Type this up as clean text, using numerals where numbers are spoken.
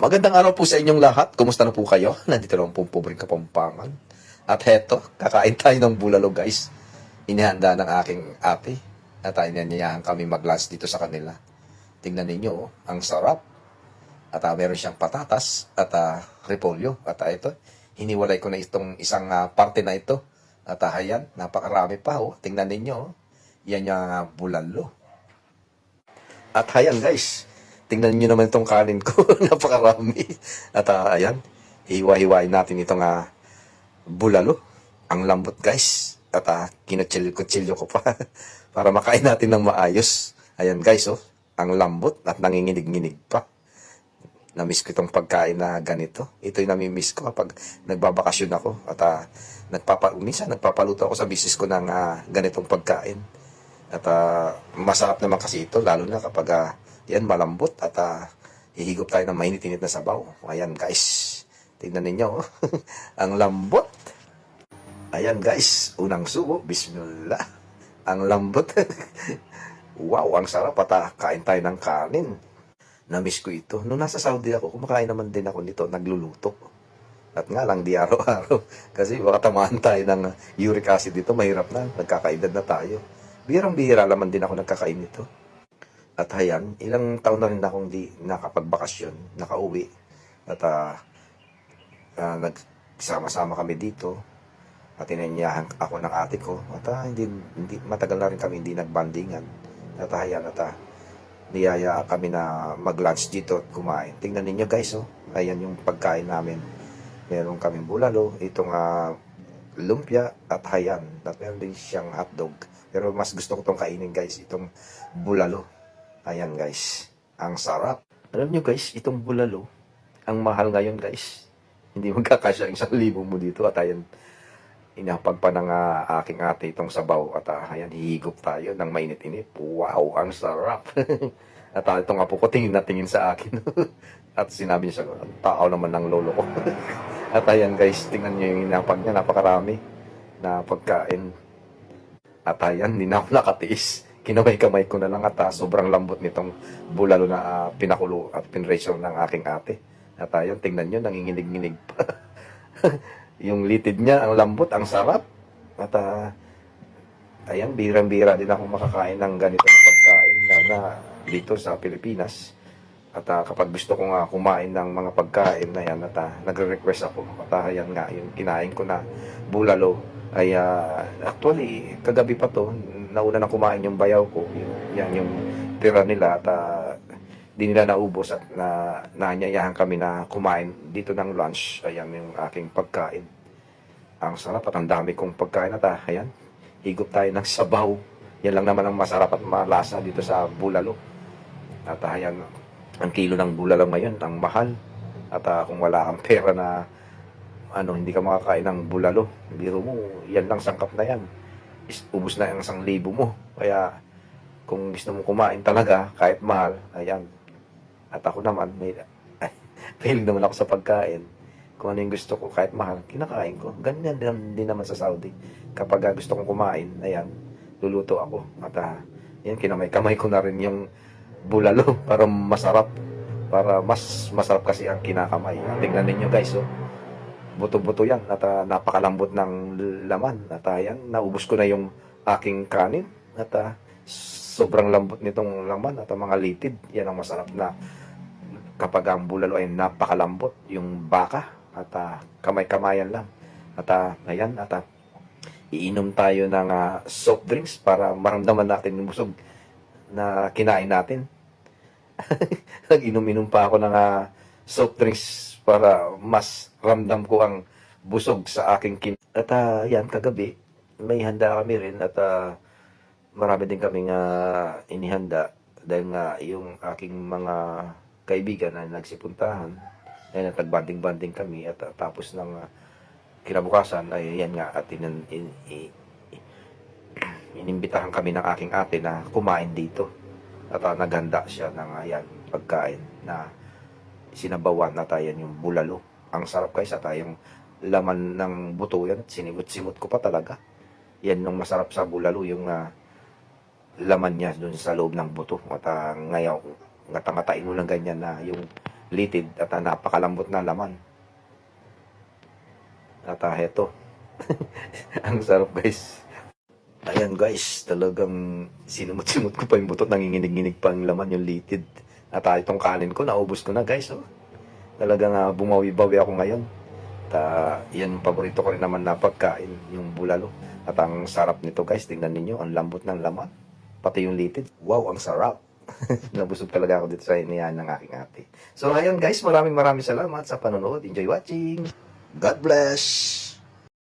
Magandang araw po sa inyong lahat. Kumusta na po kayo? Nandito lang po pobreng Kapampangan. At heto, kakain tayo ng bulalo guys. Inihanda ng aking ate. At inanyayahan kami mag-lunch dito sa kanila. Tingnan ninyo, oh, ang sarap. At meron siyang patatas at repolyo. At ito, hiniwalay ko na itong isang parte na ito. At ayan, napakarami pa. Oh. Tingnan ninyo, oh. Yan yung bulalo. At ayan guys, tingnan nyo naman itong kanin ko. Napakarami. At ayan, hiwa-hiwain natin itong bulalo. Ang lambot guys. At kinutsilyo ko pa. Para makain natin ng maayos. Ayan guys, oh, ang lambot at nanginginig-nginig pa. Namiss ko itong pagkain na ganito. Ito yung namimiss ko kapag nagbabakasyon ako. At minsan nagpapaluto ako sa business ko ng ganitong pagkain. At masarap naman kasi ito, lalo na kapag yan malambot at hihigop tayo ng mainit-init na sabaw. Ayan guys, tingnan ninyo, oh. Ang lambot. Ayan guys, unang subo, bismillah. Ang lambot. Wow, ang sarap at kain tayo ng kanin. Namiss ko ito. Nung nasa Saudi ako, kumakain naman din ako nito, nagluluto. At nga lang, di araw-araw. Kasi baka tamaan tayo ng uric acid dito, mahirap na, nagkakaedad na tayo. Bihirang-bihira naman din ako nagkakain nito. At ayan, ilang taon na rin akong di nakapagbakasyon, nakauwi. At nagsama-sama kami dito. At inanyahan ako ng ate ko. At hindi, matagal na rin kami hindi nagbandingan. At ayan, niyaya kami na mag-lunch dito at kumain. Tingnan ninyo guys, oh. Ayan yung pagkain namin. Meron kaming bulalo, itong lumpia at hayan. At meron din siyang hotdog. Pero mas gusto ko itong kainin guys, itong bulalo. Ayan guys, ang sarap. Alam nyo guys, itong bulalo, ang mahal ngayon guys. Hindi magkakasya ang 1,000 mo dito. At ayan, inapag pa ng aking ate itong sabaw. At ayan, hihigop tayo ng mainit-init. Wow, ang sarap. At itong apo ko tingin na tingin sa akin. At sinabi niya, tao naman ng lolo ko. At ayan guys, tingnan nyo yung inapag niya, napakarami na pagkain. At ayan, hindi na ako nakatiis. Kinamay-kamay ko na lang at sobrang lambot nitong bulalo na pinakulo at pinresyo ng aking ate. At ayan, tingnan nyo, nanginginig-nginig pa. Yung litid niya, ang lambot, ang sarap. At ayan, birang-bira din ako makakain ng ganito na pagkain na dito sa Pilipinas. At kapag gusto ko nga kumain ng mga pagkain na yan, at nagre-request ako. At ayan nga, yung kinain ko na bulalo, ay actually kagabi pa to, nauna na kumain yung bayaw ko, yan yung tira nila at di nila naubos at naanyayahan kami na kumain dito ng lunch. Ayan yung aking pagkain, ang sarap at ang dami kong pagkain at ayan, higop tayo ng sabaw. Yan lang naman ang masarap at malasa dito sa bulalo. At ayan, ang kilo ng bulalo ngayon ang mahal. At kung wala kang pera na hindi ka makakain ng bulalo, biro mo, yan lang sangkap na yan. Ubus na yung 1,000 mo. Kaya, kung gusto mo kumain talaga, kahit mahal, ayan. At ako naman, feeling naman ako sa pagkain. Kung ano yung gusto ko, kahit mahal, kinakain ko. Ganyan din naman sa Saudi. Kapag gusto kong kumain, ayan, luluto ako. At yan, kinamay-kamay ko na rin yung bulalo para masarap. Para mas masarap kasi ang kinakamay. Tingnan ninyo guys, oh. Buto-buto yan at napakalambot ng laman. At yan, naubos ko na yung aking kanin. At sobrang lambot nitong laman at mga litid. Yan ang masarap na kapag ang bulalo ay napakalambot. Yung baka at kamay-kamayan lang. At ayan, at iinom tayo ng soft drinks para maramdaman natin yung busog na kinain natin. Nag-inom-inom pa ako ng soft drinks para mas ramdam ko ang busog sa aking At yan, kagabi, may handa kami rin at marami din kaming inihanda dahil nga yung aking mga kaibigan na nagsipuntahan ay natagbanding-banding kami at tapos ng kinabukasan ay yan nga at inimbitahan kami ng aking ate na kumain dito at naghanda siya ng pagkain na sinabawan na tayo yung bulalo. Ang sarap guys at yung laman ng buto yan, sinimot-simot ko pa talaga. Yan yung masarap sa bulalo, yung laman niya dun sa loob ng buto. At ngayon, ngata-ngatain mo lang ganyan na yung litid at napakalambot na laman. At heto. Ang sarap guys. Ayan guys, talagang sinumot-simot ko pa yung butot, nanginginig-nginig pa ang laman yung litid. At itong kanin ko, naubos ko na guys. Oh. Talagang bumawi-bawi ako ngayon. At yan, paborito ko rin naman na pagkain, yung bulalo. At ang sarap nito guys, tingnan ninyo, ang lambot ng laman. Pati yung litid, wow, ang sarap. Nabusog talaga ako dito sa inihan ng aking ate. So ayun guys, maraming salamat sa panonood. Enjoy watching. God bless!